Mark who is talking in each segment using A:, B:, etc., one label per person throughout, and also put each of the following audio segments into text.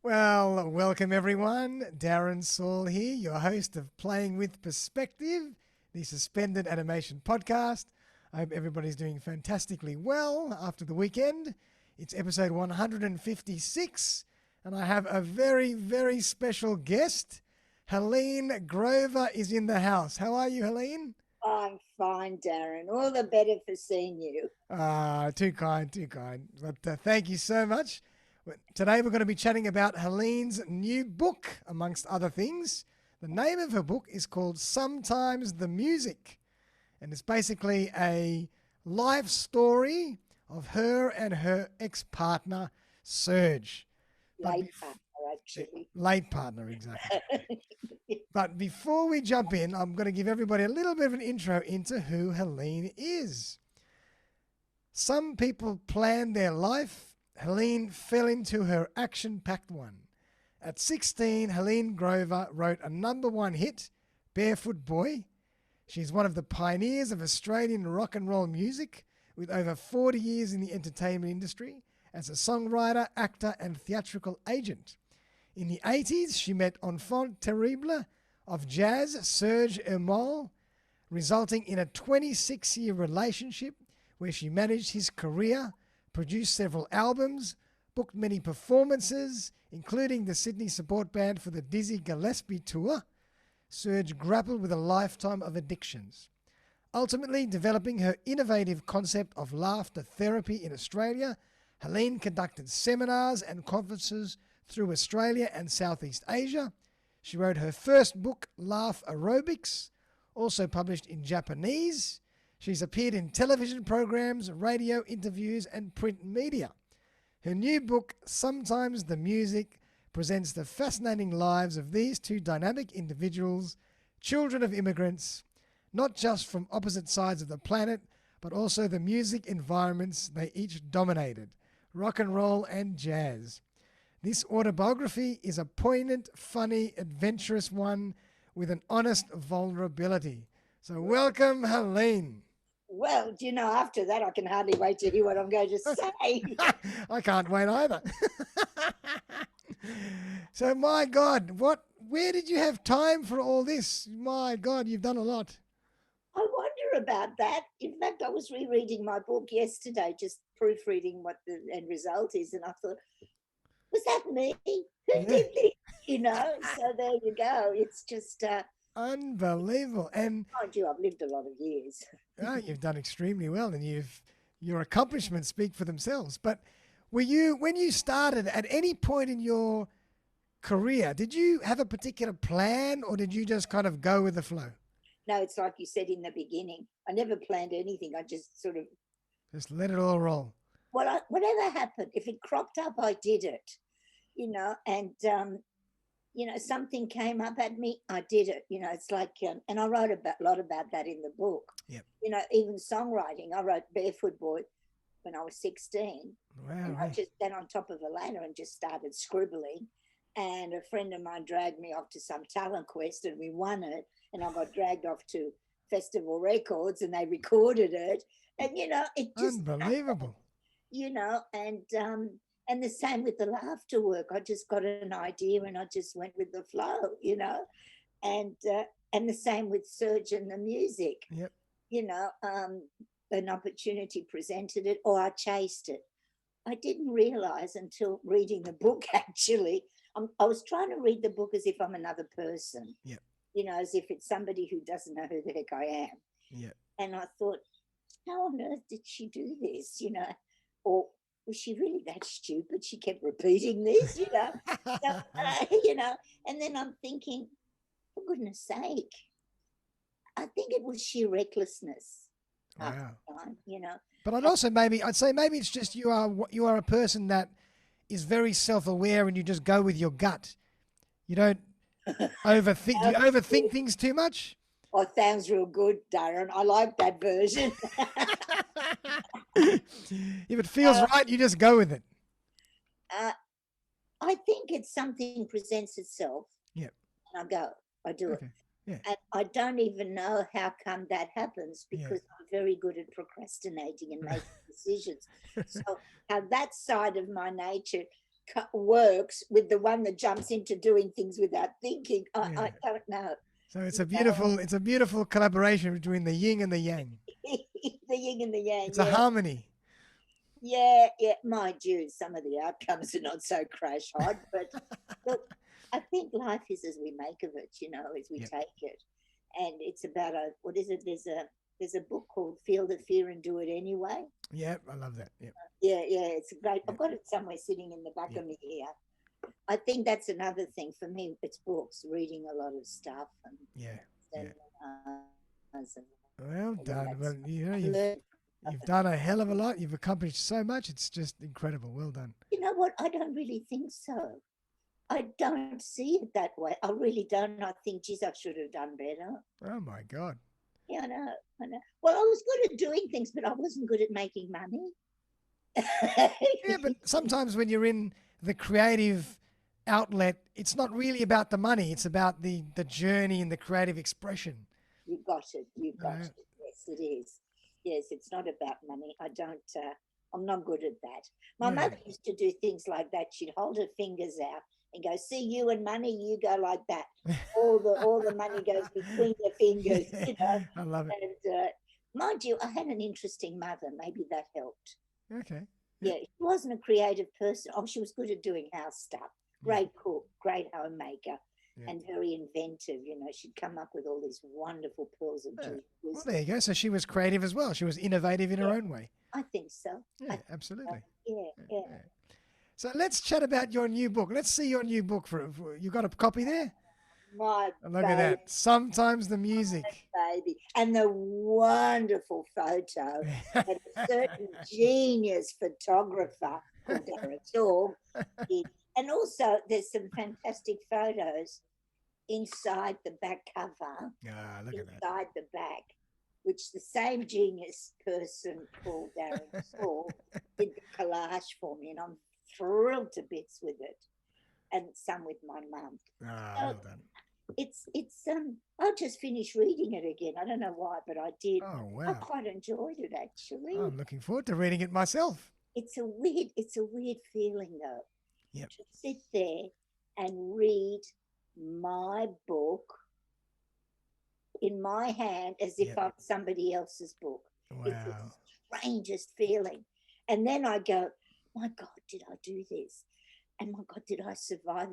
A: Well, welcome everyone. Darren Saul here, your host of Playing with Perspective, the suspended animation podcast. I hope everybody's doing fantastically well after the weekend. It's episode 156, and I have a very, very special guest. Helene Grover is in the house. How are you, Helene?
B: I'm fine, Darren. All the better for seeing you.
A: Too kind, too kind. But thank you so much. Today we're going to be chatting about Helene's new book, amongst other things. The name of her book is called Sometimes the Music, and it's basically a life story of her and her ex-partner, Serge. But
B: Late partner, actually.
A: late partner, exactly. But before we jump in, I'm going to give everybody a little bit of an intro into who Helene is. Some people plan their life. Helene fell into her action-packed one. At 16, Helene Grover wrote a #1 hit, Barefoot Boy. She's one of the pioneers of Australian rock and roll music, with over 40 years in the entertainment industry as a songwriter, actor and theatrical agent. In the 80s, she met Enfant Terrible of jazz, Serge Ermoll, resulting in a 26-year relationship where she managed his career, produced several albums, booked many performances, including the Sydney support band for the Dizzy Gillespie tour. Serge grappled with a lifetime of addictions, ultimately developing her innovative concept of laughter therapy in Australia. Helene conducted seminars and conferences through Australia and Southeast Asia. She wrote her first book, Laugh Aerobics, also published in Japanese. She's appeared in television programs, radio interviews, and print media. Her new book, Sometimes the Music, presents the fascinating lives of these two dynamic individuals, children of immigrants, not just from opposite sides of the planet, but also the music environments they each dominated, rock and roll and jazz. This autobiography is a poignant, funny, adventurous one with an honest vulnerability. So welcome, Helene.
B: Well, after that, I can hardly wait to hear what I'm going to say.
A: I can't wait either. So, my God, where did you have time for all this? My God, you've done a lot.
B: I wonder about that. In fact, I was rereading my book yesterday, just proofreading what the end result is, and I thought, was that me? Who
A: Yeah.
B: did this? So there you go. It's just,
A: Unbelievable. And
B: mind you, I've lived a lot of years.
A: you've done extremely well, and your accomplishments speak for themselves. But when you started, at any point in your career, did you have a particular plan, or did you just kind of go with the flow?
B: No, it's like you said in the beginning. I never planned anything. I just sort of,
A: Just let it all roll.
B: whatever happened, if it cropped up, I did it, and something came up at me, I did it. It's like, and I wrote a lot about that in the book.
A: Yep.
B: Even songwriting. I wrote Barefoot Boy when I was 16,
A: Wow.
B: and I just got on top of a ladder and just started scribbling. And a friend of mine dragged me off to some talent quest, and we won it. And I got dragged off to Festival Records, and they recorded it. And it just
A: Unbelievable.
B: and the same with the laughter work. I just got an idea and I just went with the flow, and the same with Serge and the music.
A: Yep.
B: An opportunity presented it, or I chased it. I didn't realize until reading the book, actually. I was trying to read the book as if I'm another person,
A: Yep.
B: as if it's somebody who doesn't know who the heck I am.
A: Yep.
B: And I thought, how on earth did she do this, Or was she really that stupid? She kept repeating this, So, and then I'm thinking, for goodness sake, I think it was sheer recklessness.
A: Wow.
B: Time,
A: But I'd say maybe it's just you are a person that is very self-aware, and you just go with your gut. You don't overthink. Do you overthink things too much?
B: Oh, sounds real good, Darren. I like that version.
A: If it feels right, you just go with it.
B: I think it's something presents itself.
A: Yep.
B: And I go, I do
A: Okay.
B: it.
A: Yeah.
B: And I don't even know how come that happens, because I'm very good at procrastinating and making decisions. So how that side of my nature works with the one that jumps into doing things without thinking. I don't know.
A: So it's a beautiful collaboration between the yin and the yang.
B: The yin and the yang.
A: It's a harmony.
B: Yeah, mind you, some of the outcomes are not so crash hot, but look, I think life is as we make of it, as we take it. And it's about what is it? There's a book called Feel the Fear and Do It Anyway.
A: Yeah, I love that. Yeah.
B: Yeah, it's great. I've got it somewhere sitting in the back of me here. I think that's another thing for me. It's books, reading a lot of stuff. And,
A: well done. Well, you've done a hell of a lot. You've accomplished so much. It's just incredible. Well done.
B: You know what? I don't really think so. I don't see it that way. I really don't. I think, geez, I should have done better.
A: Oh, my God.
B: Yeah, I know. Well, I was good at doing things, but I wasn't good at making money.
A: Yeah, but sometimes when you're in the creative outlet, it's not really about the money. It's about the journey and the creative expression.
B: You got it. You got it. Yes, it is. Yes, it's not about money. I'm not good at that. My mother used to do things like that. She'd hold her fingers out and go, see, you and money, you go like that. All the money goes between your fingers,
A: I love it.
B: And mind you, I had an interesting mother. Maybe that helped.
A: Okay.
B: Yeah, she wasn't a creative person. Oh, she was good at doing house stuff. Great cook, great homemaker, and very inventive. She'd come up with all these wonderful pearls of wisdom.
A: Well, there you go. So she was creative as well. She was innovative in her own way.
B: I think so.
A: Yeah, absolutely.
B: Yeah.
A: So let's chat about your new book. Let's see your new book. You got a copy there? Look at that. Sometimes the music.
B: Baby. And the wonderful photo that a certain genius photographer called Derek Shaw did. And also there's some fantastic photos inside the back cover.
A: Look at that.
B: Inside the back, which the same genius person called Darren Shaw did the collage for me, and I'm thrilled to bits with it. And some with my mum.
A: Well done.
B: It's I just finished reading it again. I don't know why, but I did.
A: Oh wow.
B: I quite enjoyed it actually.
A: I'm looking forward to reading it myself.
B: It's a weird feeling though.
A: Yep.
B: To sit there and read my book in my hand as if I'm somebody else's book.
A: Wow.
B: It's the strangest feeling. And then I go, my God, did I do this? And my God, did I survive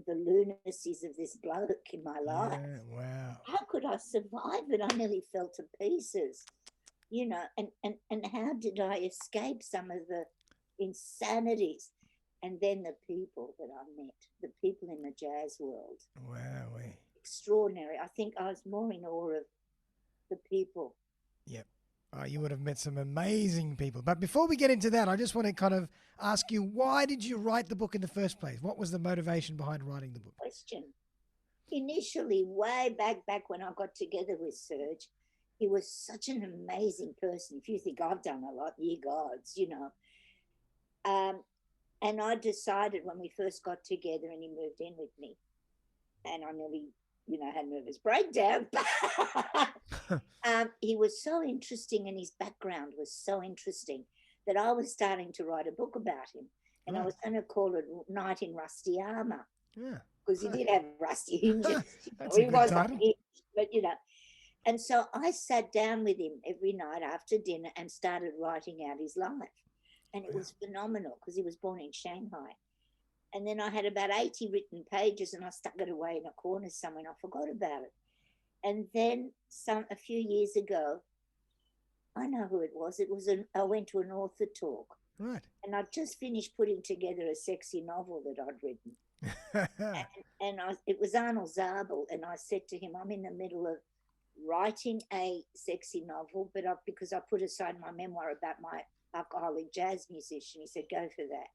B: the lunacies of this bloke in my life?
A: Yeah, wow.
B: How could I survive it? I nearly fell to pieces, and how did I escape some of the insanities? And then the people that I met, the people in the jazz world.
A: Wow.
B: Extraordinary. I think I was more in awe of the people.
A: Yep. You would have met some amazing people. But before we get into that, I just want to kind of ask you, why did you write the book in the first place? What was the motivation behind writing the book?
B: Question. Initially, way back when I got together with Serge, he was such an amazing person. If you think I've done a lot, ye gods, And I decided when we first got together and he moved in with me, and I nearly, had a nervous breakdown. He was so interesting and his background was so interesting that I was starting to write a book about him. And I was going to call it Night in Rusty Armour.
A: Yeah.
B: Because he did have rusty hinges.
A: He was
B: unhinged, but And so I sat down with him every night after dinner and started writing out his life. And it was phenomenal because he was born in Shanghai. And then I had about 80 written pages and I stuck it away in a corner somewhere and I forgot about it. And then a few years ago, I know who it was. I went to an author talk.
A: Right.
B: And I'd just finished putting together a sexy novel that I'd written. It was Arnold Zabel. And I said to him, I'm in the middle of writing a sexy novel, but because I put aside my memoir about my alcoholic jazz musician, he said, go for that.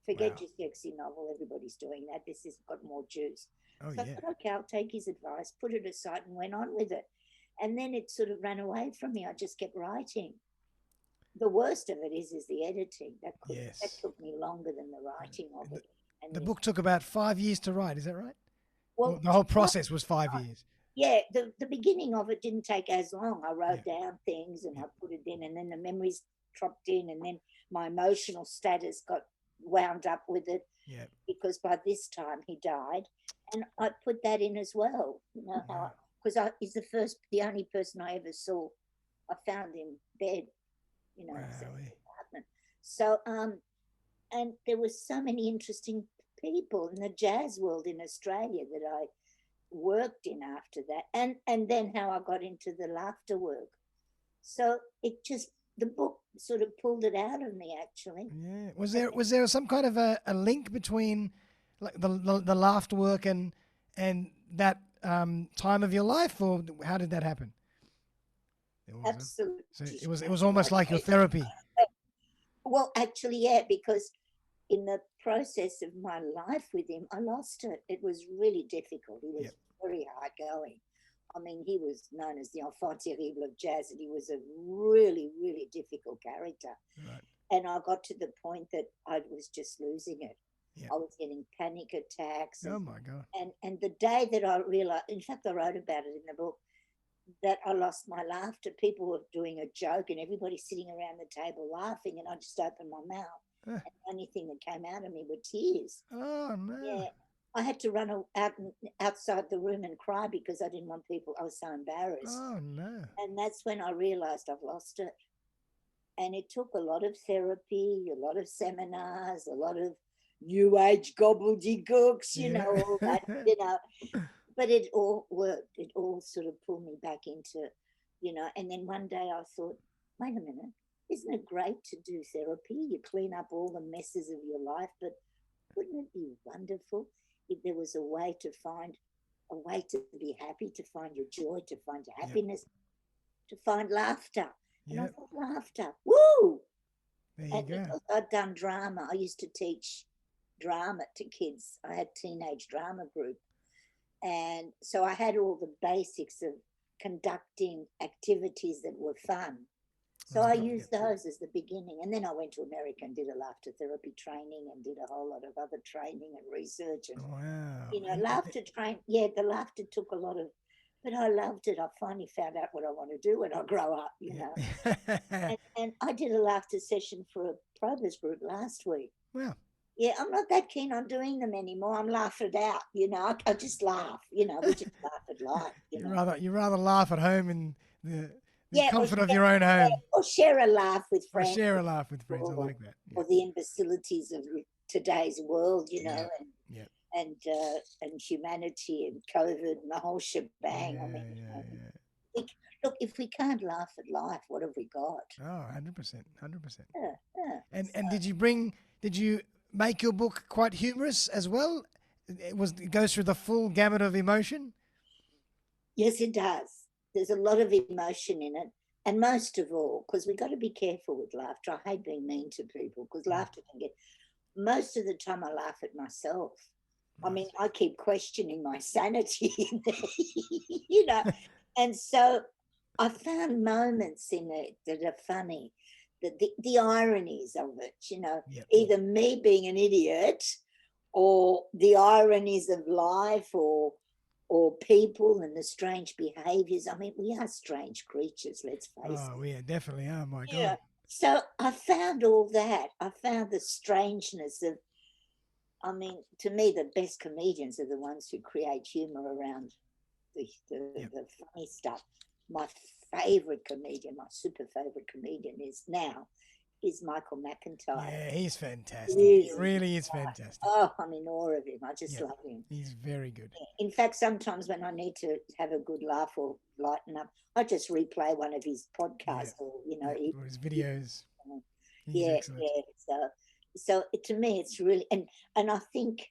B: Forget your sexy novel. Everybody's doing that. This has got more juice. I thought, okay, I'll take his advice, put it aside and went on with it. And then it sort of ran away from me. I just kept writing. The worst of it is the editing. That took me longer than the writing of it. And
A: the book took about 5 years to write. Is that right?
B: Well,
A: the whole process was 5 years.
B: Yeah, the beginning of it didn't take as long. I wrote down things and I put it in, and then the memories dropped in, and then my emotional status got wound up with it
A: Yeah.
B: because by this time he died. And I put that in as well, you know, how, because he's the only person I ever saw. I found him dead, you know, in
A: Wow.
B: his apartment. So, and there were so many interesting people in the jazz world in Australia that I worked in after that, and then how I got into the laughter work. So it just the book sort of pulled it out of me actually.
A: Yeah. Was there some kind of a link between like the laughter work and that time of your life, or how did that happen? There was
B: Absolutely.
A: so it was almost like your therapy.
B: Well, actually, yeah, because in the process of my life with him, I lost it. It was really difficult. He was
A: Yep.
B: very hard going. I mean, he was known as the Enfant Terrible of jazz, and he was a really, really difficult character.
A: Right.
B: And I got to the point that I was just losing it.
A: Yep.
B: I was getting panic attacks.
A: Oh my God.
B: And the day that I realized, in fact, I wrote about it in the book, that I lost my laughter. People were doing a joke and everybody sitting around the table laughing, and I just opened my mouth. And the only thing that came out of me were tears.
A: Oh no.
B: Yeah. I had to run outside the room and cry because I didn't want people, I was so embarrassed.
A: Oh no.
B: And that's when I realized I've lost it. And it took a lot of therapy, a lot of seminars, a lot of new age gobbledygooks, you know, all that, you know. But it all worked. It all sort of pulled me back into, you know. And then one day I thought, wait a minute, isn't it great to do therapy? You clean up all the messes of your life, but wouldn't it be wonderful if there was a way to be happy, to find your joy, to find your happiness, to find laughter? And I thought, laughter, woo!
A: There you
B: And
A: go.
B: because I'd done drama, I used to teach drama to kids. I had teenage drama group. And so I had all the basics of conducting activities that were fun. So I used those as the beginning. And then I went to America and did a laughter therapy training and did a whole lot of other training and research. And,
A: Wow.
B: you know, the laughter took a lot of, but I loved it. I finally found out what I want to do when I grow up, you know. And I did a laughter session for a progress group last week.
A: Wow.
B: Yeah, I'm not that keen on doing them anymore. I'm laughing it out, you know. I just laugh, you know. We just laugh at life.
A: You rather laugh at home in the comfort of
B: share,
A: your own home,
B: or share a laugh with
A: or
B: friends,
A: share a laugh with friends. I like that.
B: or the imbecilities of today's world, you know, and humanity and COVID and the whole shebang. I mean, look, if we can't laugh at life, what have we got?
A: Oh, 100%.
B: Yeah.
A: And did you make your book quite humorous as well? It goes through the full gamut of emotion?
B: Yes, it does. There's a lot of emotion in it. And most of all, because we've got to be careful with laughter. I hate being mean to people because laughter can get, most of the time I laugh at myself. I mean, I keep questioning my sanity, you know. And so I found moments in it that are funny, the ironies of it, you know, either me being an idiot or the ironies of life or people and the strange behaviors. I mean, we are strange creatures, let's face it.
A: Oh, we definitely are, my God.
B: Yeah. So I found all that. I found the strangeness of, I mean, to me, the best comedians are the ones who create humor around the funny stuff. My favorite comedian, my super favorite comedian is Michael McIntyre.
A: Yeah, he's fantastic. He really is fantastic.
B: Oh, I'm in awe of him. I just love him.
A: He's very good.
B: In fact, sometimes when I need to have a good laugh or lighten up, I just replay one of his podcasts or, you know,
A: or his videos.
B: He's excellent. So to me, it's really, and I think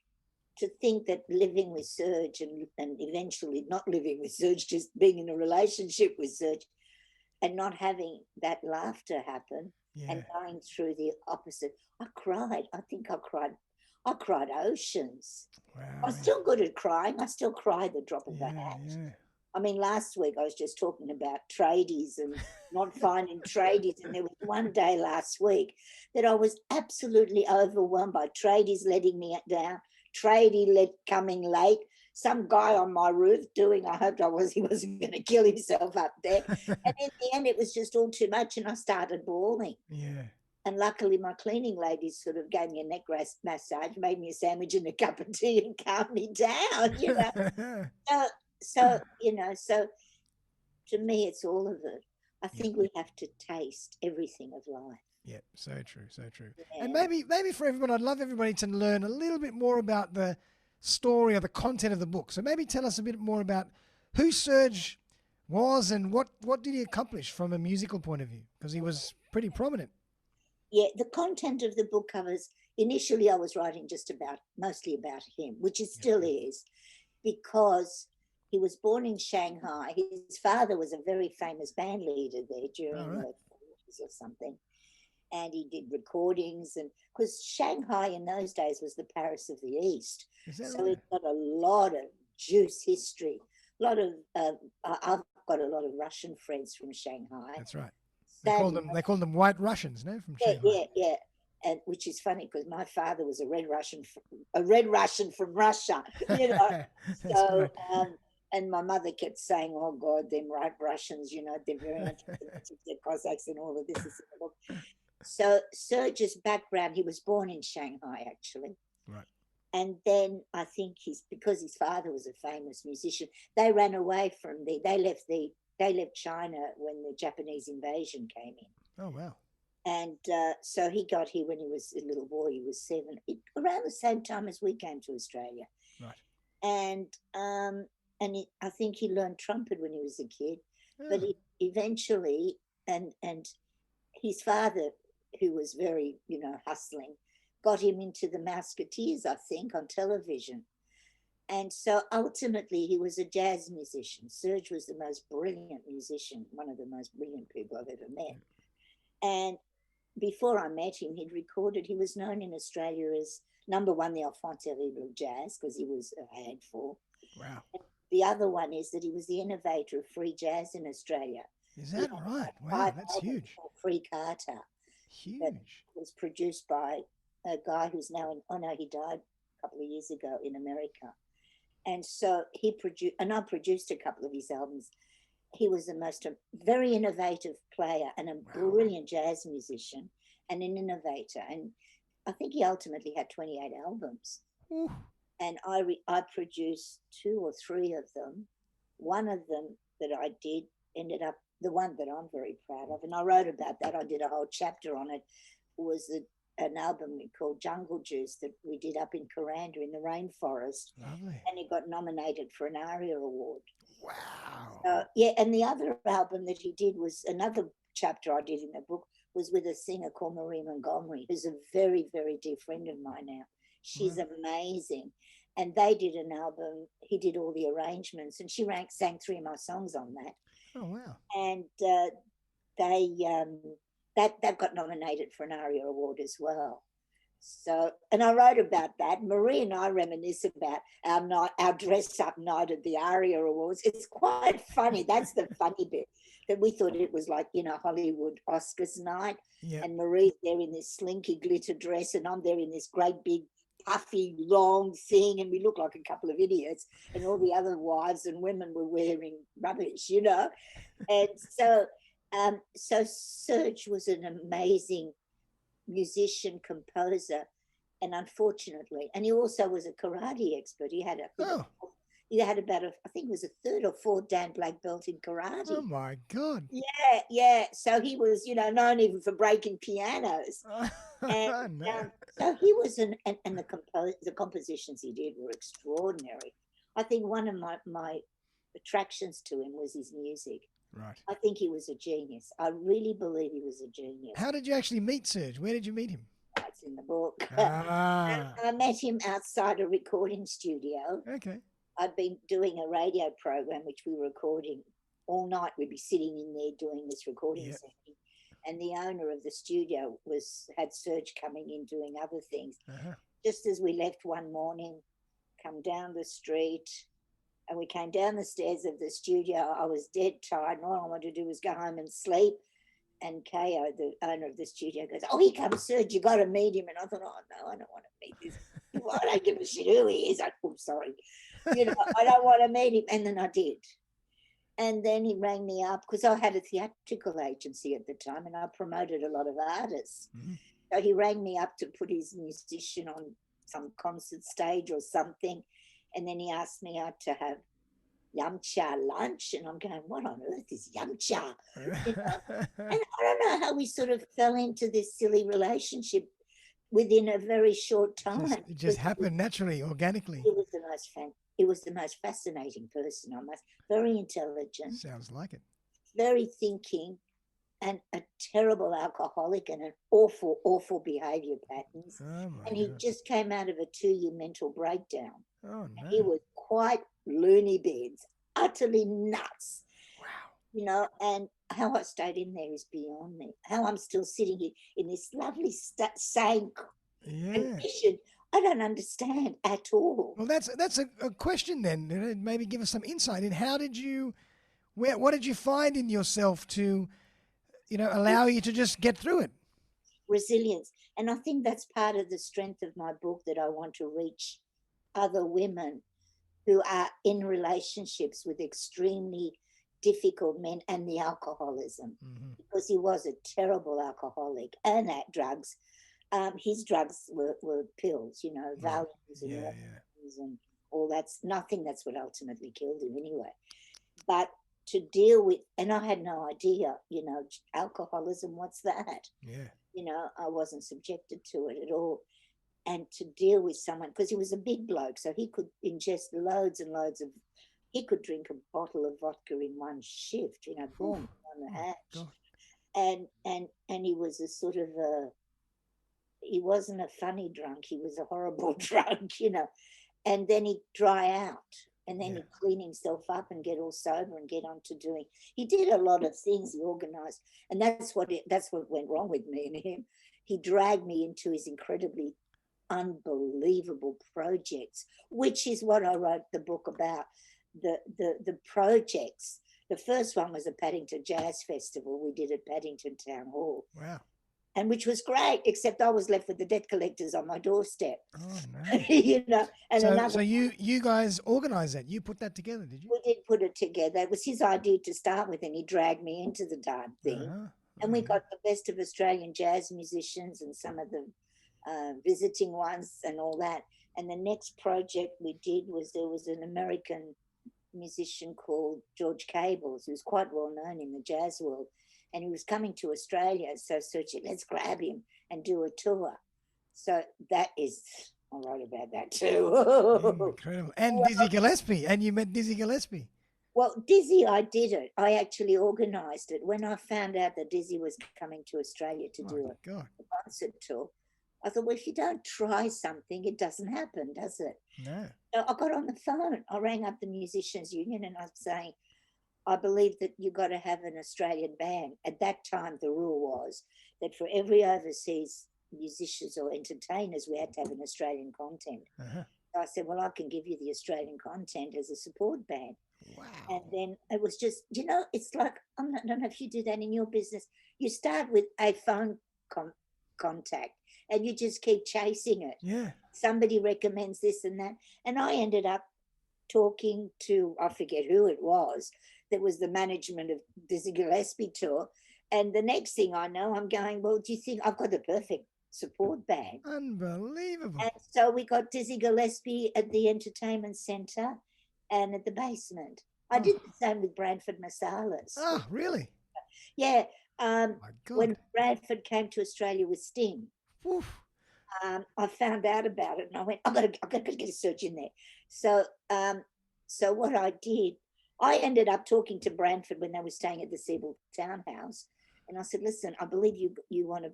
B: to think that living with Serge and eventually not living with Serge, just being in a relationship with Serge and not having that laughter happen and going through the opposite. I cried. I think I cried oceans.
A: Wow,
B: I'm still good at crying. I still cry the drop of a hat. I mean, last week I was just talking about tradies and not finding tradies. And there was one day last week that I was absolutely overwhelmed by tradies letting me down, coming late, some guy on my roof doing, I hoped he wasn't going to kill himself up there. And in the end, it was just all too much and I started bawling.
A: Yeah.
B: And luckily, my cleaning lady sort of gave me a neck massage, made me a sandwich and a cup of tea, and calmed me down. So so to me, it's all of it. I think we have to taste everything of life.
A: Yeah, so true, so true.
B: Yeah.
A: And maybe for everyone, I'd love everybody to learn a little bit more about the story or the content of the book. So maybe tell us a bit more about who Serge was and what did he accomplish from a musical point of view, because he was pretty prominent.
B: Yeah, the content of the book covers, initially I was writing mostly about him, which it still is, because he was born in Shanghai. His father was a very famous band leader there during the 40s or something. And he did recordings, and because Shanghai in those days was the Paris of the East. So it's got a lot of juice history. I've got a lot of Russian friends from Shanghai.
A: That's right. They called them White Russians, no? From Shanghai.
B: Yeah. And which is funny because my father was a red Russian from Russia, So, and my mother kept saying, "Oh God, them White Russians, they're very much the Cossacks and all of this." So Serge's background, he was born in Shanghai, actually.
A: Right.
B: And then I think because his father was a famous musician, they ran away from they left China when the Japanese invasion came in.
A: Oh, wow.
B: And so he got here when he was a little boy. He was 7, around the same time as we came to Australia.
A: Right.
B: And I think he learned trumpet when he was a kid. Oh. But he eventually, and his father, who was very, hustling, got him into the Musketeers, I think, on television. And so ultimately he was a jazz musician. Serge was the most brilliant musician, one of the most brilliant people I've ever met. And before I met him, he was known in Australia as #1, the Enfant Terrible of jazz, because he was a handful.
A: Wow.
B: The other one is that he was the innovator of free jazz in Australia.
A: Is that right? Wow, that's huge.
B: Free Carter.
A: Huge.
B: That was produced by a guy who's now he died a couple of years ago in America. And so I produced a couple of his albums. He was very innovative player and a brilliant jazz musician and an innovator. And I think he ultimately had 28 albums.
A: Ooh.
B: And I produced 2 or 3 of them. One of them that I did ended up, the one that I'm very proud of, and I wrote about that. I did a whole chapter on it, was an album called Jungle Juice that we did up in Kuranda in the rainforest.
A: Lovely.
B: And it got nominated for an ARIA award.
A: Wow.
B: And the other album that he did was another chapter I did in the book, was with a singer called Marie Montgomery, who's a very, very dear friend of mine now. She's amazing. And they did an album. He did all the arrangements, and she sang 3 of my songs on that.
A: Oh, wow.
B: And that got nominated for an ARIA award as well. So, and I wrote about that. Marie and I reminisce about our dress-up night at the ARIA Awards. It's quite funny. That's the funny bit, that we thought it was like, Hollywood Oscars night.
A: Yep.
B: And Marie's there in this slinky glitter dress, and I'm there in this great big puffy long thing, and we look like a couple of idiots, and all the other wives and women were wearing rubbish, And so Serge was an amazing musician, composer, and unfortunately, and he also was a karate expert. He had about I think it was a 3rd or 4th Dan black belt in karate.
A: Oh my God.
B: Yeah. So he was, known even for breaking pianos. And
A: no.
B: So he was and the compositions he did were extraordinary. I think one of my attractions to him was his music.
A: Right.
B: I think he was a genius. I really believe he was a genius.
A: How did you actually meet Serge? Where did you meet him?
B: That's in the book.
A: Ah.
B: I met him outside a recording studio.
A: Okay.
B: I'd been doing a radio program which we were recording all night. We'd be sitting in there doing this recording session. And the owner of the studio had Serge coming in doing other things.
A: Uh-huh.
B: Just as we left one morning, come down the street, and we came down the stairs of the studio. I was dead tired, and all I wanted to do was go home and sleep. And Ko, the owner of the studio, goes, "Oh, here comes Serge, you got to meet him." And I thought, "Oh, no, I don't want to meet this. Well, I don't give a shit who he is." Oh, sorry. I don't want to meet him. And then I did. And then he rang me up because I had a theatrical agency at the time and I promoted a lot of artists.
A: Mhm.
B: So he rang me up to put his musician on some concert stage or something. And then he asked me out to have yum cha lunch. And I'm going, what on earth is yum cha? You know? And I don't know how we sort of fell into this silly relationship within a very short time.
A: It just happened naturally, organically.
B: He was the most fascinating person. Very intelligent,
A: Sounds like it.
B: very thinking, and a terrible alcoholic and an awful, awful behavior patterns.
A: Oh my
B: And he
A: God.
B: just came out of a 2-year mental breakdown.
A: Oh
B: And he
A: no.
B: was quite loony bins, utterly nuts,
A: Wow.
B: and how I stayed in there is beyond me. How I'm still sitting here in this lovely sane
A: Yeah.
B: condition, I don't understand at all.
A: Well, that's a question then. Maybe give us some insight in how did you, what did you find in yourself to, allow you to just get through it?
B: Resilience. And I think that's part of the strength of my book, that I want to reach other women who are in relationships with extremely difficult men and the alcoholism, because he was a terrible alcoholic and at drugs. His drugs were pills, Valiums and Morphines and all that's nothing. That's what ultimately killed him anyway. But to deal with, and I had no idea, alcoholism, what's that?
A: Yeah.
B: I wasn't subjected to it at all. And to deal with someone, because he was a big bloke, so he could ingest loads and loads of, he could drink a bottle of vodka in one shift, boom, on the hatch. And he was a sort of he wasn't a funny drunk, he was a horrible drunk, and then he'd dry out. And then he'd clean himself up and get all sober and get on to doing. He did a lot of things. He organised, and that's what went wrong with me and him. He dragged me into his incredibly unbelievable projects, which is what I wrote the book about. The projects. The first one was a Paddington Jazz Festival we did at Paddington Town Hall.
A: Wow.
B: And which was great, except I was left with the debt collectors on my doorstep.
A: Oh no!
B: And
A: so you guys organized that? You put that together, did you?
B: We did put it together. It was his idea to start with, and he dragged me into the darn thing. And we got the best of Australian jazz musicians and some of the visiting ones and all that. And the next project we did was, there was an American musician called George Cables, who's quite well known in the jazz world. And he was coming to Australia. So said, let's grab him and do a tour. So that is, I wrote about that too.
A: Incredible. And Dizzy Gillespie. And you met Dizzy Gillespie.
B: Well, Dizzy, I did it. I actually organised it. When I found out that Dizzy was coming to Australia to do a concert tour, I thought, well, if you don't try something, it doesn't happen, does it?
A: No.
B: So I got on the phone. I rang up the Musicians Union and I was saying, I believe that you got to have an Australian band. At that time, the rule was that for every overseas musicians or entertainers, we had to have an Australian content. So I said, well, I can give you the Australian content as a support band.
A: Wow.
B: And then it was just, it's like, I don't know if you do that in your business. You start with a phone contact and you just keep chasing it.
A: Yeah.
B: Somebody recommends this and that. And I ended up talking to, I forget who it was, that was the management of Dizzy Gillespie tour. And the next thing I know, I'm going, well, do you think I've got the perfect support band?
A: Unbelievable.
B: And so we got Dizzy Gillespie at the entertainment centre and at the basement. I did the same with Bradford Marsalis.
A: Oh, really?
B: Yeah.
A: My God.
B: When Bradford came to Australia with Sting,
A: Oof.
B: I found out about it and I went, I've got to get a search in there. So what I did, I ended up talking to Bradford when they were staying at the Seaboard Townhouse. And I said, listen, I believe you want to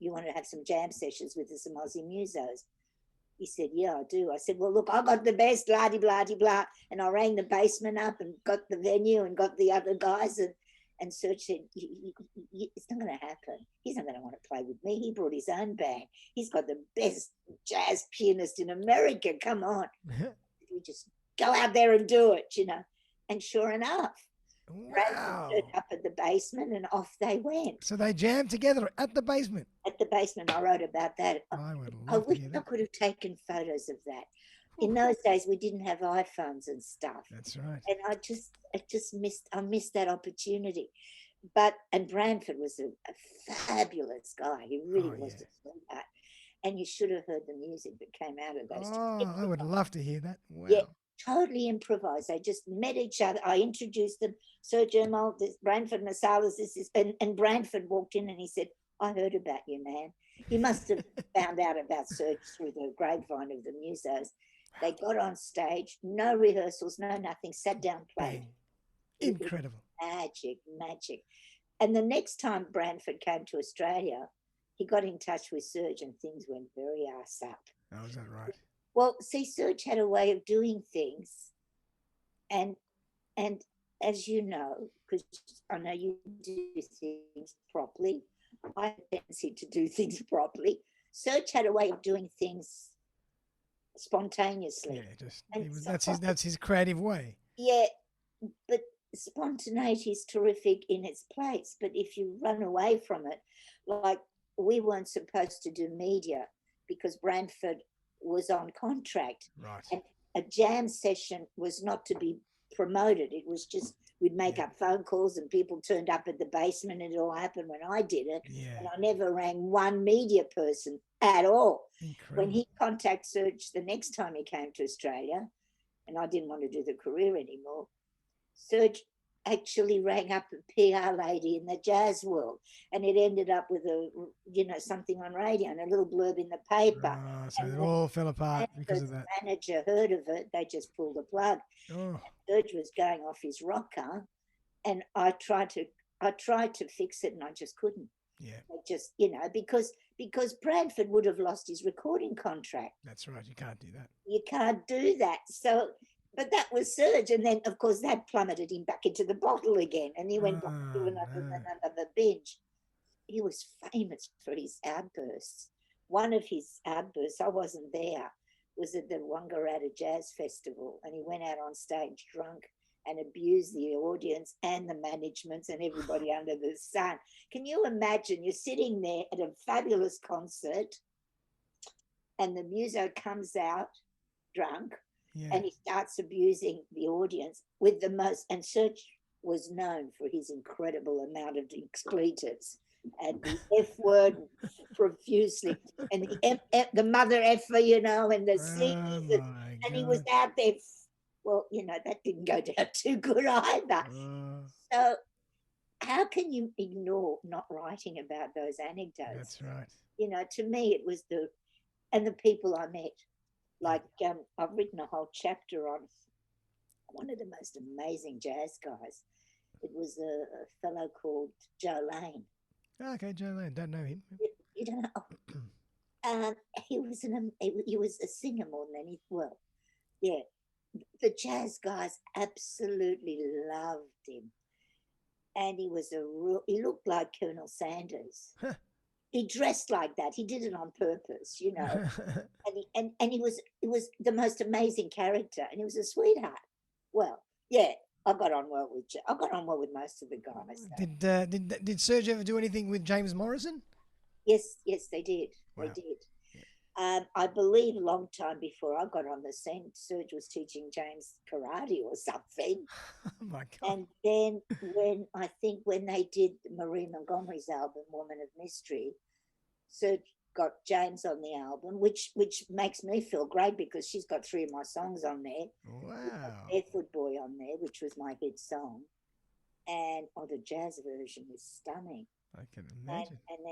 B: you want to have some jam sessions with some Aussie musos. He said, yeah, I do. I said, well, look, I got the best, blah-de-blah-de-blah. And I rang the basement up and got the venue and got the other guys. And Serge said, it's not going to happen. He's not going to want to play with me. He brought his own band. He's got the best jazz pianist in America. Come on. We just go out there and do it, And sure enough,
A: wow.
B: Stood up at the basement and off they went.
A: So they jammed together at the basement.
B: At the basement, I wrote about that.
A: I would
B: I
A: love
B: wish
A: to hear
B: I
A: that.
B: could have taken photos of that. in those days we didn't have iPhones and stuff.
A: That's right.
B: And I missed that opportunity. And Branford was a fabulous guy. He really was a sweetheart. And you should have heard the music that came out of those.
A: Oh, I would love to hear that. Wow.
B: Yeah, totally improvised. They just met each other. I introduced them. Serge Ermoll, this Branford Marsalis, and Branford walked in and he said, I heard about you, man. He must have found out about Serge through the grapevine of the musos. They got on stage, no rehearsals, no nothing, sat down, played.
A: Incredible.
B: Magic. And the next time Branford came to Australia, he got in touch with Serge and things went very ass up.
A: Oh, is that right?
B: Well, see, Serge had a way of doing things. And as you know, because I know you do things properly, I have a tendency to do things properly. Serge had a way of doing things spontaneously.
A: Yeah, that's his creative way.
B: Yeah, but spontaneity is terrific in its place. But if you run away from it, like we weren't supposed to do media because Branford was on contract.
A: Right.
B: And a jam session was not to be promoted. It was just we'd make up phone calls and people turned up at the basement and it all happened when I did it.
A: Yeah.
B: And I never rang one media person at all.
A: Incredible.
B: When he contacted Serge the next time he came to Australia, and I didn't want to do the career anymore, Serge actually rang up a PR lady in the jazz world, and it ended up with something on radio and a little blurb in the paper.
A: So it all fell apart because of that.
B: The manager heard of it, they just pulled the plug.
A: Oh.
B: Serge was going off his rocker, and I tried to fix it, and I just couldn't.
A: Yeah.
B: Because Branford would have lost his recording contract.
A: That's right. You can't do that.
B: You can't do that. So. But that was Serge, and then, of course, that plummeted him back into the bottle again, and he went back to another binge. He was famous for his outbursts. One of his outbursts, I wasn't there, was at the Wangaratta Jazz Festival, and he went out on stage drunk and abused the audience and the managements and everybody under the sun. Can you imagine? You're sitting there at a fabulous concert, and the muso comes out drunk, and he starts abusing the audience with the most, and Serge was known for his incredible amount of expletives and the F word profusely, and the mother effer, and the C's, and he was out there. Well, that didn't go down too good either. So how can you ignore not writing about those anecdotes?
A: That's right.
B: To me, it was the people I met. Like I've written a whole chapter on one of the most amazing jazz guys. It was a fellow called Joe Lane.
A: Okay, Joe Lane. Don't know him.
B: You don't know. He was a singer more than anything. Well, yeah. The jazz guys absolutely loved him, and he he looked like Colonel Sanders. He dressed like that. He did it on purpose, and he was the most amazing character, and he was a sweetheart. Well, yeah, I got on well with most of the guys.
A: Did Serge ever do anything with James Morrison?
B: Yes, they did.
A: Wow.
B: They did. I believe a long time before I got on the scene, Serge was teaching James karate or something.
A: Oh my God.
B: And then when they did Marie Montgomery's album, Woman of Mystery, Serge got James on the album, which makes me feel great because she's got 3 of my songs on there.
A: Wow.
B: Barefoot Boy on there, which was my hit song. And the jazz version is stunning.
A: I can imagine.
B: And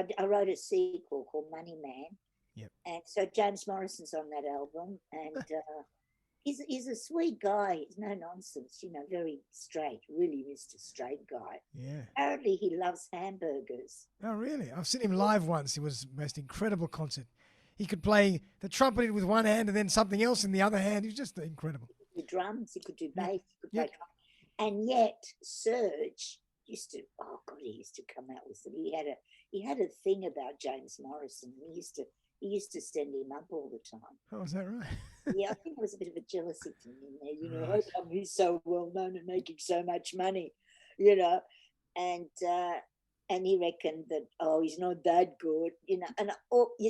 B: then I wrote a sequel called Money Man.
A: Yep.
B: And so James Morrison's on that album, and he's a sweet guy. He's no nonsense, very straight, really Mr. Straight guy.
A: Yeah.
B: Apparently he loves hamburgers.
A: Oh, really? I've seen him live once. It was the most incredible concert. He could play the trumpet with one hand and then something else in the other hand. He was just incredible.
B: He could do drums, he could do bass, he could play drums. And yet Serge used to come out with them. He had a thing about James Morrison. He used to send him up all the time.
A: Oh, is that right?
B: Yeah, I think there was a bit of a jealousy thing in there. How come he's so well known and making so much money, and he reckoned that, he's not that good, and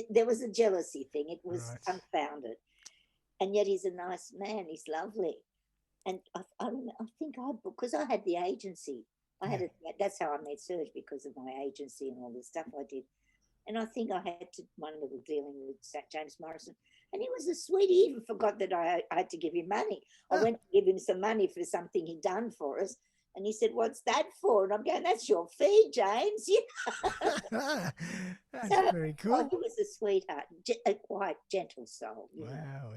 B: there was a jealousy thing. It was unfounded. and yet he's a nice man. He's lovely. And I think because I had the agency, that's how I met Serge, because of my agency and all the stuff I did. And I think I had one little dealing with James Morrison. And he was a sweet. He even forgot that I had to give him money. I went to give him some money for something he'd done for us. And he said, "What's that for?" And I'm going, "That's your fee, James."
A: That's very cool.
B: He was a sweetheart, a quite gentle soul.
A: Wow.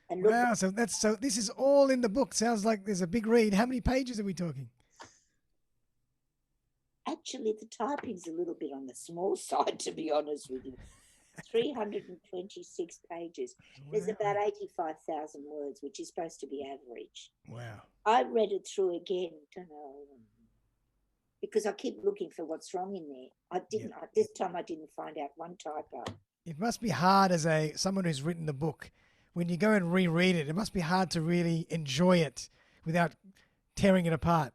B: And
A: wow. So this is all in the book. Sounds like there's a big read. How many pages are we talking?
B: Actually, the typing's a little bit on the small side, to be honest with you. 326 pages. Wow. There's about 85,000 words, which is supposed to be average.
A: Wow.
B: I read it through again, don't know, because I keep looking for what's wrong in there. I didn't. This time I didn't find out one typo.
A: It must be hard as someone who's written the book. When you go and reread it, it must be hard to really enjoy it without tearing it apart.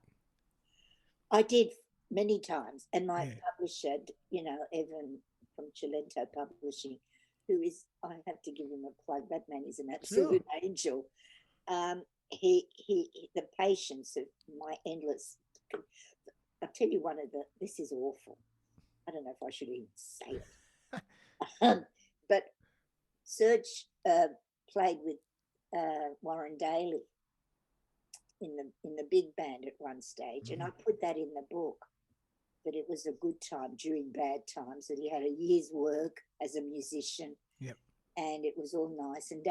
B: I did many times, and my publisher, Evan from Cilento Publishing, who is, I have to give him a plug. That man is an absolute angel. He the patience of my endless. I'll tell you this is awful. I don't know if I should even say it. But Serge played with Warren Daly in the big band at one stage, and I put that in the book. That it was a good time during bad times, that he had a year's work as a musician.
A: Yep. And
B: it was all nice. And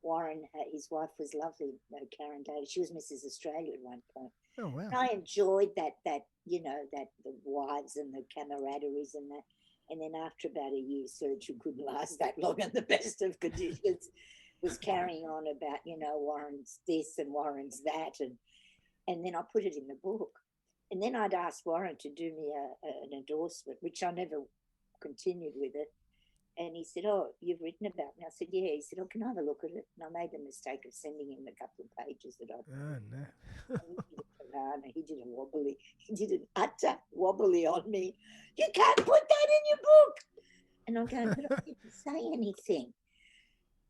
B: Warren, his wife was lovely, Karen Daly. She was Mrs. Australia at one point.
A: Oh, wow.
B: And I enjoyed that the wives and the camaraderies and that. And then after about a year, Serge, who couldn't last that long in the best of conditions, was carrying on about, Warren's this and Warren's that. And then I put it in the book. And then I'd asked Warren to do me an endorsement, which I never continued with it. And he said, "Oh, you've written about me." I said, "Yeah." He said, "Oh, can I have a look at it?" And I made the mistake of sending him a couple of pages that I.
A: Oh no!
B: He did an utter wobbly on me. "You can't put that in your book." And I'm going, "But I didn't say anything."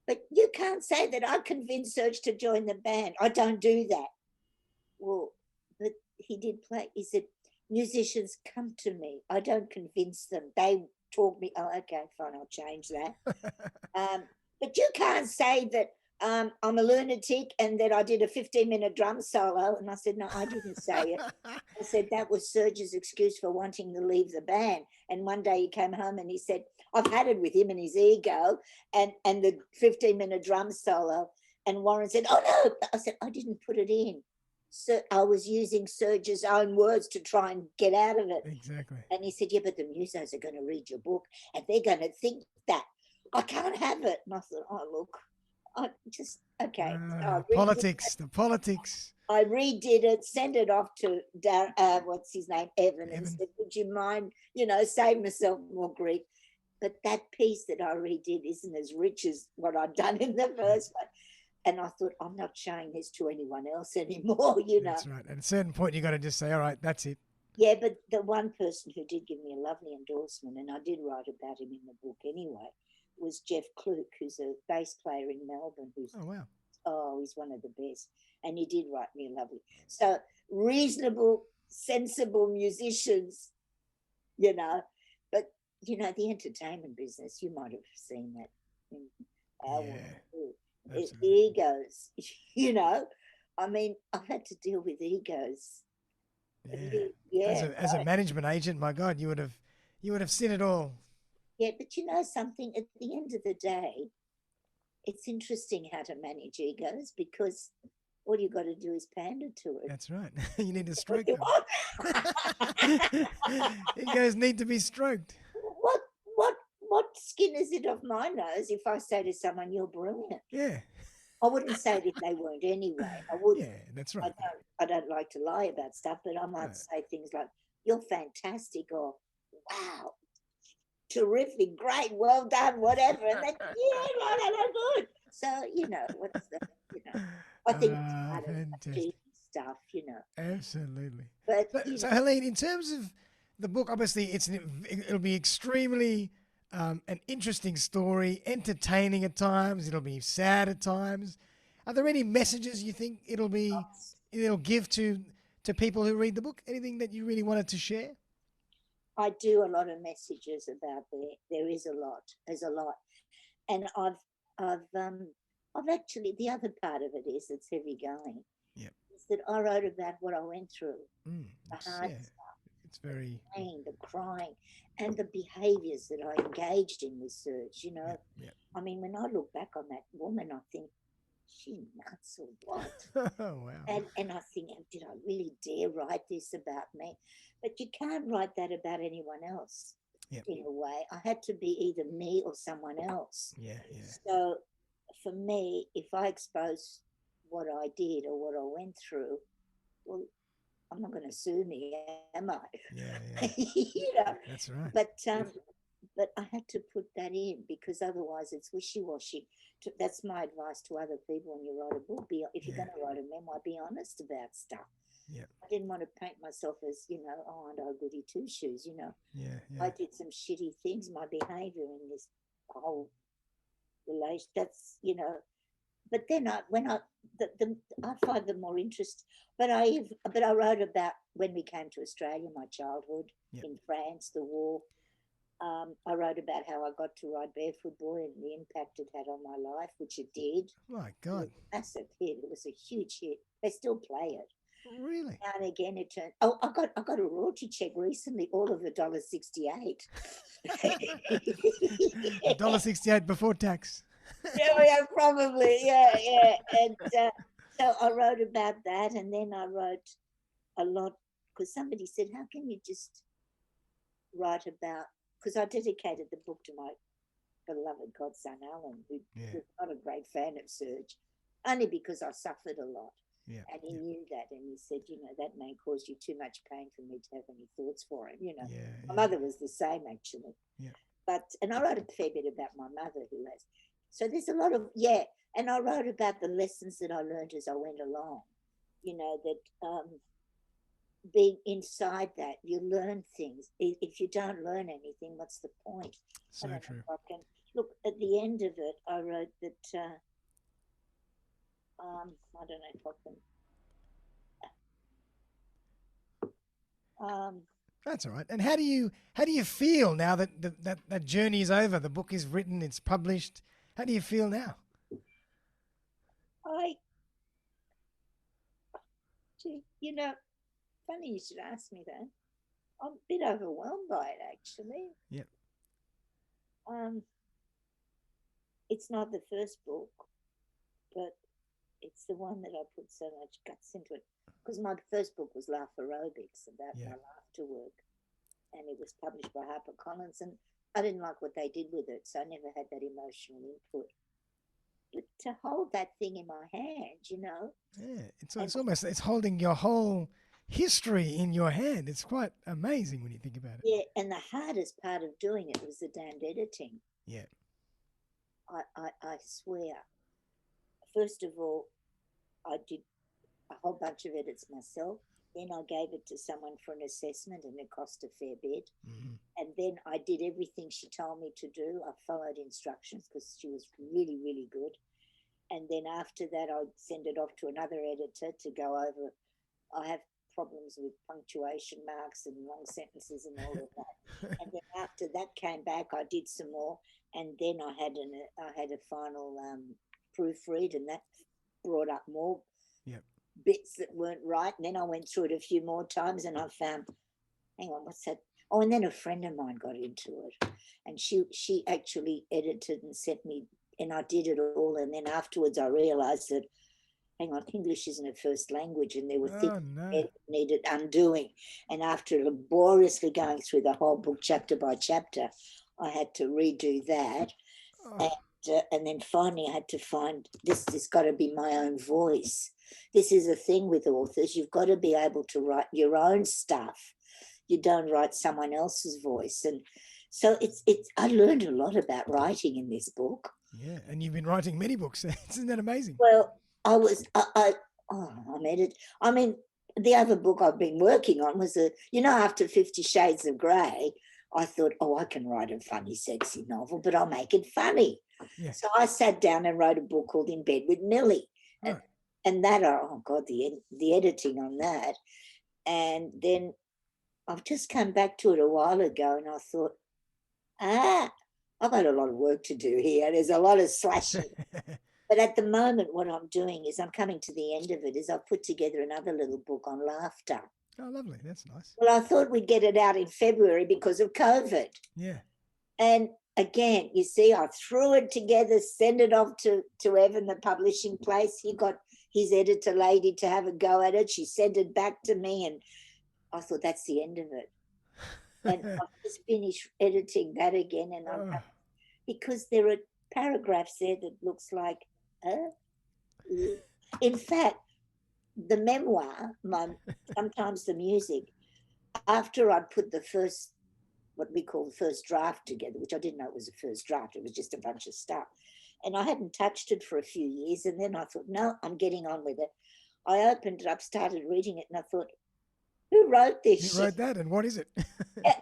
B: "But you can't say that I convinced Serge to join the band. I don't do that." Well, but he did play. He said, "Musicians come to me. I don't convince them. They talk me." Oh, okay, fine. I'll change that. But you can't say that I'm a lunatic and that I did a 15-minute drum solo. And I said, "No, I didn't say it." I said that was Serge's excuse for wanting to leave the band. And one day he came home and he said, I've had it with him and his ego and the 15-minute drum solo. And Warren said, "Oh, no." I said, "I didn't put it in. So I was using Serge's own words to try and get out of it."
A: Exactly.
B: And he said, "Yeah, but the musos are going to read your book and they're going to think that I can't have it." And I thought, "Oh, look, I just, okay." So
A: the politics.
B: I redid it, sent it off to, what's his name, Evan, and said, "Would you mind, save myself more grief?" But that piece that I redid isn't as rich as what I'd done in the first one. And I thought, I'm not showing this to anyone else anymore,
A: That's right. At a certain point, you got to just say, all right, that's it.
B: Yeah, but the one person who did give me a lovely endorsement, and I did write about him in the book anyway, was Jeff Kluk, who's a bass player in Melbourne. He's one of the best. And he did write me a lovely. So reasonable, sensible musicians, But, the entertainment business, you might have seen that in our world. Egos, I mean, I've had to deal with egos.
A: As a management agent, my God, you would have seen it all.
B: Yeah, but something, at the end of the day, it's interesting how to manage egos, because all you got to do is pander to it.
A: That's right. You need to stroke them. Egos need to be stroked.
B: What skin is it of my nose if I say to someone, "You're brilliant"?
A: Yeah.
B: I wouldn't say it if they weren't anyway. I wouldn't.
A: Yeah, that's right.
B: I don't like to lie about stuff, but I might say things like, "You're fantastic," or "Wow, terrific, great, well done," whatever. And then, good. So, what's the, I think it's part of stuff,
A: Absolutely.
B: But
A: so Helene, in terms of the book, obviously it'll be extremely an interesting story, entertaining at times. It'll be sad at times. Are there any messages you think it'll give to people who read the book? Anything that you really wanted to share?
B: I do a lot of messages about there. There is a lot. There's a lot, and I've actually, the other part of it is it's heavy going.
A: Yeah.
B: Is that I wrote about what I went through, the hard stuff,
A: it's very
B: the pain, the crying, and the behaviours that I engaged in with Serge. You know,
A: Yeah.
B: I mean, when I look back on that woman, I think, she nuts or what?
A: Oh, wow.
B: And I think, did I really dare write this about me? But you can't write that about anyone else. In a way, I had to be either me or someone else.
A: Yeah.
B: So for me, if I expose what I did or what I went through, well, I'm not going to sue me, am I?
A: Yeah.
B: You know.
A: That's right.
B: But I had to put that in because otherwise it's wishy-washy. That's my advice to other people when you write a book. If you're going to write a memoir, be honest about stuff.
A: Yeah.
B: I didn't want to paint myself as, aren't I goody two-shoes,
A: Yeah.
B: I did some shitty things. My behaviour in this whole relation, that's, but then I find them more interesting. But I wrote about when we came to Australia, my childhood in France, the war. I wrote about how I got to ride Barefoot Boy and the impact it had on my life, which it did.
A: My God.
B: It was a massive hit. It was a huge hit. They still play it.
A: Really?
B: Now and again it turned. Oh, I got a royalty check recently, all of $1.68.
A: $1.68 before tax.
B: Yeah, probably. Yeah. And so I wrote about that, and then I wrote a lot because somebody said, "How can you just write about?" Because I dedicated the book to my beloved godson Alan, who was not a great fan of Serge, only because I suffered a lot.
A: Yeah.
B: And he knew that, and he said, that may cause you too much pain for me to have any thoughts for him. My mother was the same, actually.
A: Yeah.
B: And I wrote a fair bit about my mother, who has. So there's a lot of and I wrote about the lessons that I learned as I went along. That being inside that, you learn things. If you don't learn anything, what's the point?
A: So true.
B: Look, at the end of it, I wrote that. I don't know if I can.
A: That's all right. And how do you feel now that that journey is over? The book is written, it's published. How do you feel now?
B: Funny you should ask me that. I'm a bit overwhelmed by it, actually.
A: Yep.
B: It's not the first book, but it's the one that I put so much guts into it. Because my first book was Laugh Aerobics, about my laughter work. And it was published by HarperCollins. And I didn't like what they did with it, so I never had that emotional input. But to hold that thing in my hand,
A: Yeah, it's almost, it's holding your whole history in your hand. It's quite amazing when you think about it.
B: Yeah, and the hardest part of doing it was the damned editing.
A: Yeah.
B: I swear. First of all, I did a whole bunch of edits myself. Then I gave it to someone for an assessment, and it cost a fair bit.
A: Mm-hmm.
B: And then I did everything she told me to do. I followed instructions because she was really, really good. And then after that, I'd send it off to another editor to go over. I have problems with punctuation marks and long sentences and all of that. And then after that came back, I did some more. And then I had a final proofread, and that brought up more bits that weren't right. And then I went through it a few more times, and I found, hang on, what's that? Oh, and then a friend of mine got into it, and she actually edited and sent me, and I did it all. And then afterwards I realised that, hang on, English isn't a first language, and there were things that needed undoing. And after laboriously going through the whole book chapter by chapter, I had to redo that. And then finally I had to find, this has got to be my own voice. This is a thing with authors. You've got to be able to write your own stuff. You don't write someone else's voice. And so I learned a lot about writing in this book.
A: Yeah, and you've been writing many books. Isn't that amazing?
B: Well, I'm edited. I mean, the other book I've been working on was after 50 Shades of Grey, I thought, oh, I can write a funny, sexy novel, but I'll make it funny.
A: Yeah.
B: So I sat down and wrote a book called In Bed with Millie.
A: Right.
B: And that, oh God, the editing on that. And then I've just come back to it a while ago and I thought, I've got a lot of work to do here. There's a lot of slashing. But at the moment, what I'm doing is I'm coming to the end of it, is I've put together another little book on laughter.
A: Oh, lovely. That's nice.
B: Well, I thought we'd get it out in February because of COVID.
A: Yeah.
B: And again, you see, I threw it together, sent it off to Evan, the publishing place. He got his editor lady to have a go at it. She sent it back to me, and I thought, that's the end of it. And I've just finished editing that again, and because there are paragraphs there that looks like, in fact, the memoir, sometimes the music, after I'd put the first, what we call the first draft together, which I didn't know it was a first draft, it was just a bunch of stuff. And I hadn't touched it for a few years. And then I thought, no, I'm getting on with it. I opened it up, started reading it, and I thought, who wrote this
A: shit? Who wrote that, and what is it?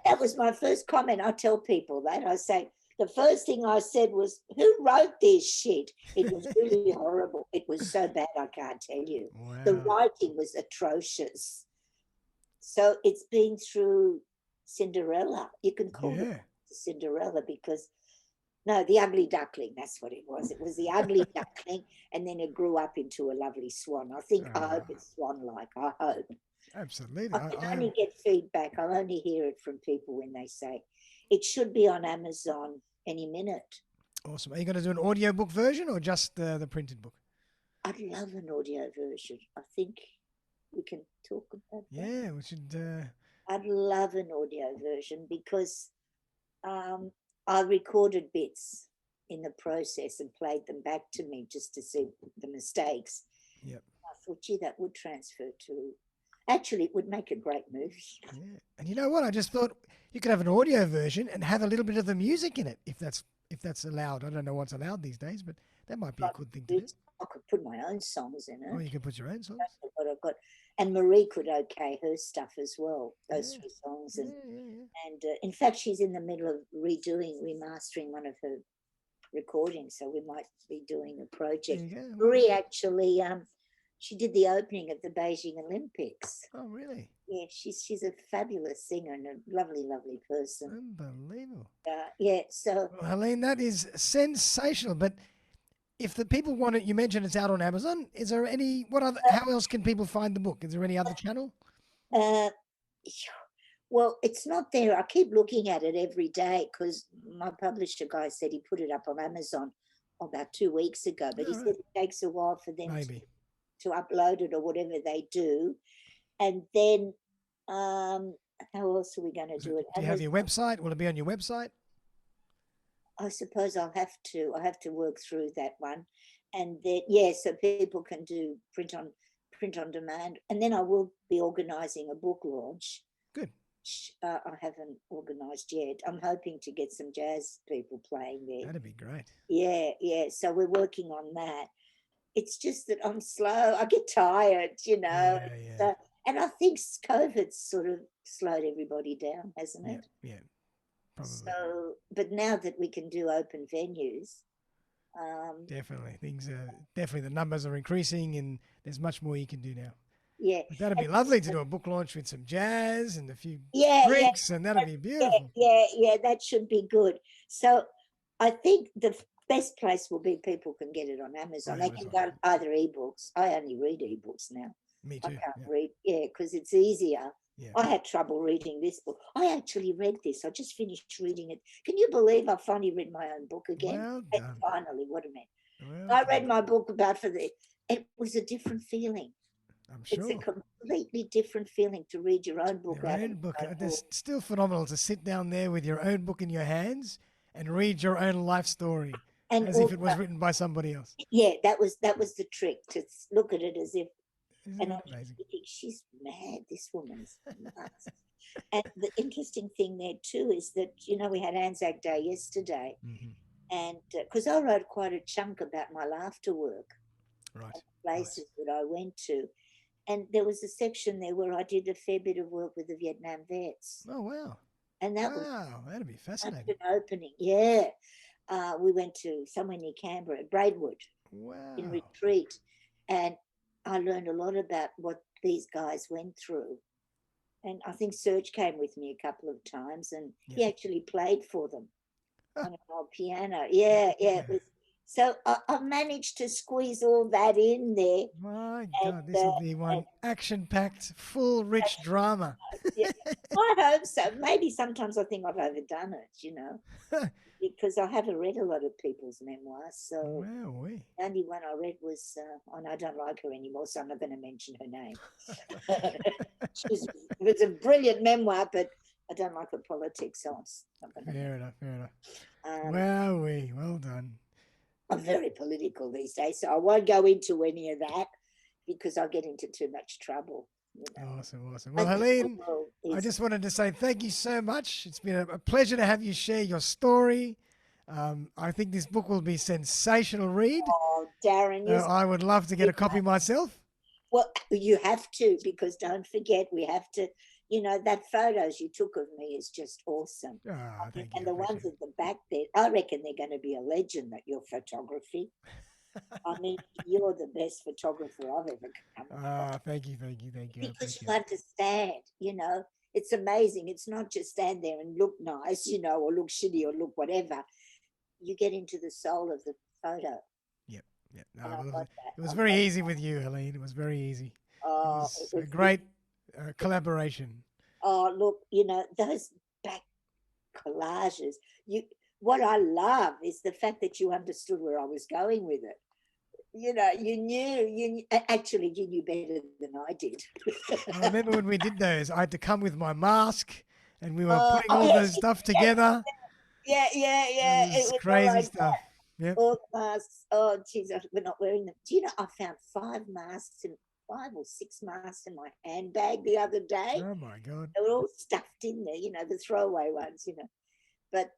B: That was my first comment. I tell people that. I say, the first thing I said was, who wrote this shit? It was really horrible. It was so bad, I can't tell you. Wow. The writing was atrocious. So it's been through Cinderella. You can call it Cinderella because, no, the ugly duckling, that's what it was. It was the ugly duckling, and then it grew up into a lovely swan. I hope it's swan-like. I hope.
A: Absolutely.
B: I can only get feedback. I'll only hear it from people when they say, it should be on Amazon any minute.
A: Awesome. Are you going to do an audiobook version or just the printed book?
B: I'd love an audio version. I think we can talk about that.
A: Yeah, we should.
B: I'd love an audio version because I recorded bits in the process and played them back to me just to see the mistakes.
A: Yep.
B: I thought, gee, that would transfer to... Actually, it would make a great movie.
A: Yeah. And you know what? I just thought you could have an audio version and have a little bit of the music in it, if that's allowed. I don't know what's allowed these days, but that might be a good thing to do.
B: I could put my own songs in it.
A: Oh, you can put your own songs?
B: That's what I've got. And Marie could okay her stuff as well, those 3 songs. And, in fact, she's in the middle of remastering one of her recordings, so we might be doing a project. Marie actually... she did the opening of the Beijing Olympics.
A: Oh, really?
B: Yeah, she's a fabulous singer and a lovely, lovely person.
A: Unbelievable.
B: So...
A: Well, Helene, that is sensational. But if the people want it, you mentioned it's out on Amazon. Is there any... how else can people find the book? Is there any other channel?
B: Well, it's not there. I keep looking at it every day because my publisher guy said he put it up on Amazon about 2 weeks ago. But he said it takes a while for them to upload it or whatever they do. And then how else are we going to do it?
A: Do you have your website? Will it be on your website?
B: I suppose I'll have to work through that one. And then, so people can do print on demand. And then I will be organising a book launch.
A: Good.
B: Which, I haven't organised yet. I'm hoping to get some jazz people playing there.
A: That'd be great.
B: Yeah. So we're working on that. It's just that I'm slow. I get tired,
A: Yeah.
B: So, and I think COVID's sort of slowed everybody down, hasn't it?
A: Yeah, probably.
B: So, but now that we can do open venues,
A: definitely the numbers are increasing, and there's much more you can do now.
B: Yeah,
A: but that'd be lovely to do a book launch with some jazz and a few drinks, and that'd be beautiful.
B: Yeah, that should be good. So, I think the best place will be people can get it on Amazon. They can go either ebooks. I only read ebooks now.
A: Me too.
B: I can't read, because it's easier. Yeah. I had trouble reading this book. I actually read this. I just finished reading it. Can you believe I finally read my own book again?
A: Well done.
B: Finally, what a minute. I read my book it was a different feeling.
A: I'm sure.
B: It's a completely different feeling to read your own book.
A: Your own book. It's still phenomenal to sit down there with your own book in your hands and read your own life story. And as if it was written by somebody else.
B: Yeah, that was the trick, to look at it as if.
A: Isn't
B: and
A: it
B: I'm
A: amazing?
B: thinking, she's mad. This woman's nuts. And the interesting thing there too is that we had Anzac Day yesterday, and because I wrote quite a chunk about my laughter work,
A: right?
B: Places that I went to, and there was a section there where I did a fair bit of work with the Vietnam vets.
A: Oh wow!
B: And that was
A: Wow, that'd be
B: such
A: fascinating.
B: an opening. Yeah. We went to somewhere near Canberra, Braidwood, in
A: Wow.
B: retreat. And I learned a lot about what these guys went through. And I think Serge came with me a couple of times and
A: Yep.
B: he actually played for them
A: Ah,
B: on an old piano. Yeah, yeah.
A: yeah.
B: It was, so I managed to squeeze all that in there.
A: My
B: And,
A: God, this will be
B: and
A: one action-packed, full, rich drama.
B: yeah, I hope so. Maybe sometimes I think I've overdone it, because I haven't read a lot of people's memoirs. So
A: Wow, we.
B: the only one I read was, and I don't like her anymore, so I'm not going to mention her name. It was a brilliant memoir, but I don't like her politics, so I'm not going to
A: Fair
B: mention.
A: enough, fair enough.
B: Um,
A: Wow, we. Well done.
B: I'm very political these days, so I won't go into any of that because I'll get into too much trouble.
A: Awesome, awesome. Well,
B: I think the
A: Helene,
B: world
A: I
B: is.
A: just wanted to say thank you so much. It's been a pleasure to have you share your story. I think this book will be a sensational read.
B: Oh, Darren, you're
A: I would love to get a copy myself.
B: well, you have to, because don't forget, we have to, that photos you took of me is just awesome.
A: Ah, thank you.
B: And
A: I
B: the ones
A: appreciate
B: at the back there, I reckon they're going to be a legend at your photography. I mean, you're the best photographer I've ever come
A: it.
B: across
A: Thank you, thank you, thank you. I
B: because
A: appreciate
B: you
A: it.
B: understand. It's amazing. It's not just stand there and look nice, or look shitty or look whatever. You get into the soul of the photo.
A: Yep, yep. No,
B: And I got that.
A: it was
B: I
A: very
B: got,
A: easy with you, Helene. It was very easy. It
B: it
A: was a
B: was,
A: great collaboration.
B: look, those back collages. What I love is the fact that you understood where I was going with it. Actually, you knew better than I did.
A: I remember when we did those, I had to come with my mask and we were putting all
B: Yes,
A: those stuff together.
B: yeah, yeah,
A: It
B: yeah. It
A: was
B: was all
A: crazy
B: like
A: stuff. Yep.
B: all the masks. Oh, geez, we're not wearing them. Do you know, I found five or six masks in my handbag the other day.
A: Oh my God.
B: They were all stuffed in there, the throwaway ones. But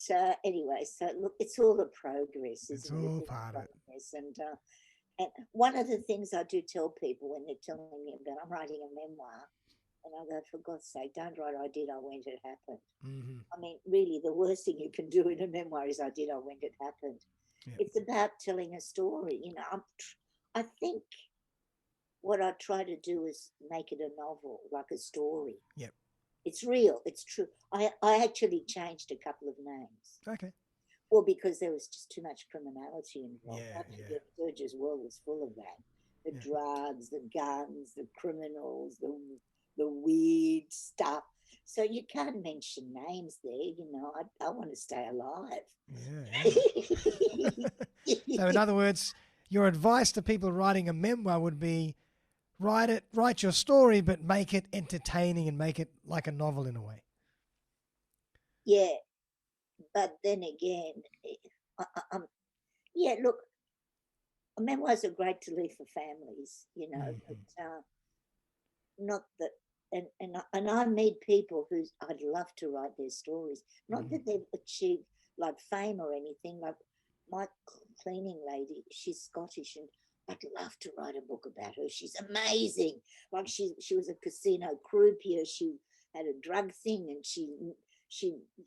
B: anyway, so look, it's all the progress,
A: It's
B: isn't it?
A: all
B: It's all
A: part
B: the
A: of it.
B: progress. And one of the things I do tell people when they're telling me about I'm writing a memoir, and I go, for God's sake, don't write I did, I went, it happened.
A: Hmm.
B: I mean, really, the worst thing you can do in a memoir is I did, I went, it happened.
A: Yep.
B: It's about telling a story. I think what I try to do is make it a novel, like a story.
A: Yep.
B: It's real, it's true. I actually changed a couple of names.
A: Okay.
B: Well, because there was just too much criminality involved.
A: Yeah,
B: Don't
A: yeah,
B: forget, Serge's world was full of that. The
A: yeah.
B: drugs, the guns, the criminals, the weird stuff. So you can't mention names there. I want to stay alive.
A: Yeah, yeah. So, in other words, your advice to people writing a memoir would be write your story, but make it entertaining and make it like a novel in a way.
B: Yeah, but then again, yeah, look, memoirs are great to leave for families,
A: Mm-hmm.
B: but not that. And I meet people who I'd love to write their stories. Not
A: Mm-hmm.
B: that they've achieved like fame or anything. Like my cleaning lady, she's Scottish, and I'd love to write a book about her. She's amazing. Like she was a casino croupier. She had a drug thing, and she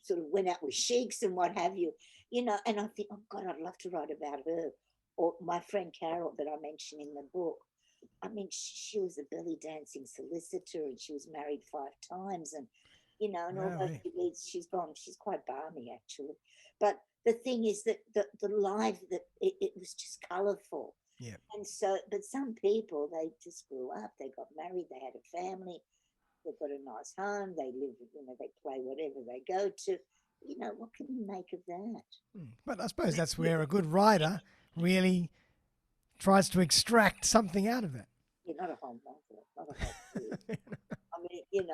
B: sort of went out with sheiks and what have you. And I think, oh God, I'd love to write about her. Or my friend Carol that I mentioned in the book. I mean, she was a belly dancing solicitor, and she was married 5 times, and
A: Wow,
B: although she's gone, she's quite balmy actually. But the thing is that the life that it was just colourful.
A: yeah.
B: And so, but some people, they just grew up, they got married, they had a family, they've got a nice home, they live, they play whatever they go to. What can you make of that?
A: But I suppose that's where a good writer really tries to extract something out of that.
B: Not a whole novel, not a whole series. I mean,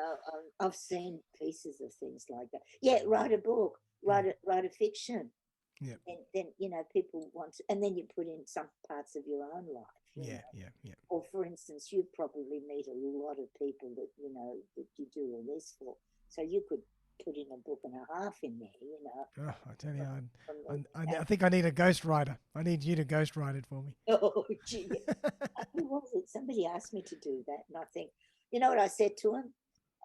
B: I've seen pieces of things like that. Yeah, write a book, write a fiction.
A: Yeah.
B: And then, people want to, and then you put in some parts of your own life.
A: Yeah, yeah, yeah.
B: Or for instance, you probably meet a lot of people that you do all this for. So you could put in a book and a half in there.
A: Oh, I tell you, I think I need a ghostwriter. I need you to ghostwrite it for me.
B: Oh, gee. Who was it? Somebody asked me to do that. And I think, you know what I said to him?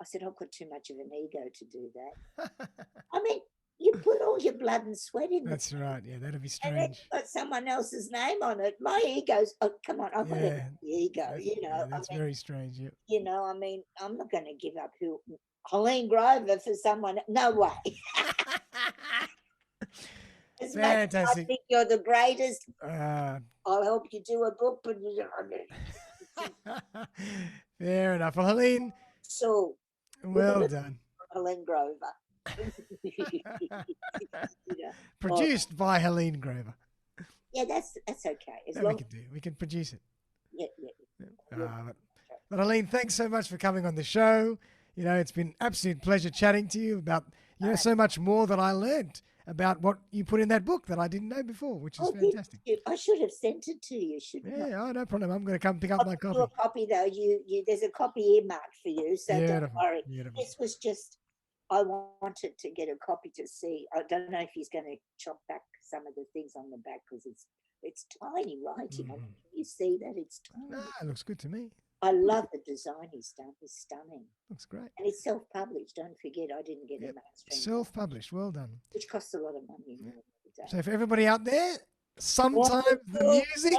B: I said, I've got too much of an ego to do that. I mean, you put all your blood and sweat in.
A: That's right. Yeah, that'd be
B: and then
A: strange.
B: you've got someone else's name on it. My ego's, oh, come on, I've got
A: Yeah,
B: an ego, you know.
A: yeah, that's
B: I mean,
A: very strange. Yeah.
B: you know, I mean, I'm not going to give up Helene Grover for someone. No way. As much as I
A: Fantastic.
B: think you're the greatest,
A: Uh,
B: I'll help you do a book, but you
A: fair enough. Well, Helene,
B: so
A: well done.
B: Helene Grover. Yeah.
A: Produced by Helene Grover.
B: Yeah, that's okay. As
A: That
B: long
A: we can do. We can produce it.
B: yeah.
A: But Helene, thanks so much for coming on the show. You know, it's been absolute pleasure chatting to you about, you know, so much more that I learned about what you put in that book that I didn't know before, which is fantastic.
B: I should have sent it to you, shouldn't I?
A: Yeah, oh, no problem. I'm going to come pick up my
B: I'll
A: copy.
B: do a copy though. You there's a copy earmarked for you, so don't
A: Beautiful,
B: worry.
A: beautiful.
B: This was just I wanted to get a copy to see. I don't know if he's going to chop back some of the things on the back because it's tiny writing. I mean, can you see that it's tiny?
A: No, it looks good to me.
B: I love the design he's done. It's stunning.
A: Looks great.
B: And it's self-published. Don't forget, I didn't get a mainstream.
A: Self-published. Well done.
B: Which costs a lot of money.
A: So for everybody out there, Sometimes the Music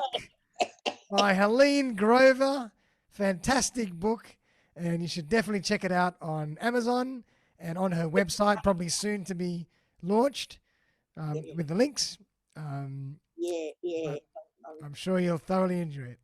A: by Helene Grover. Fantastic book. And you should definitely check it out on Amazon and on her website, probably soon to be launched with the links.
B: Yeah.
A: I'm sure you'll thoroughly enjoy it.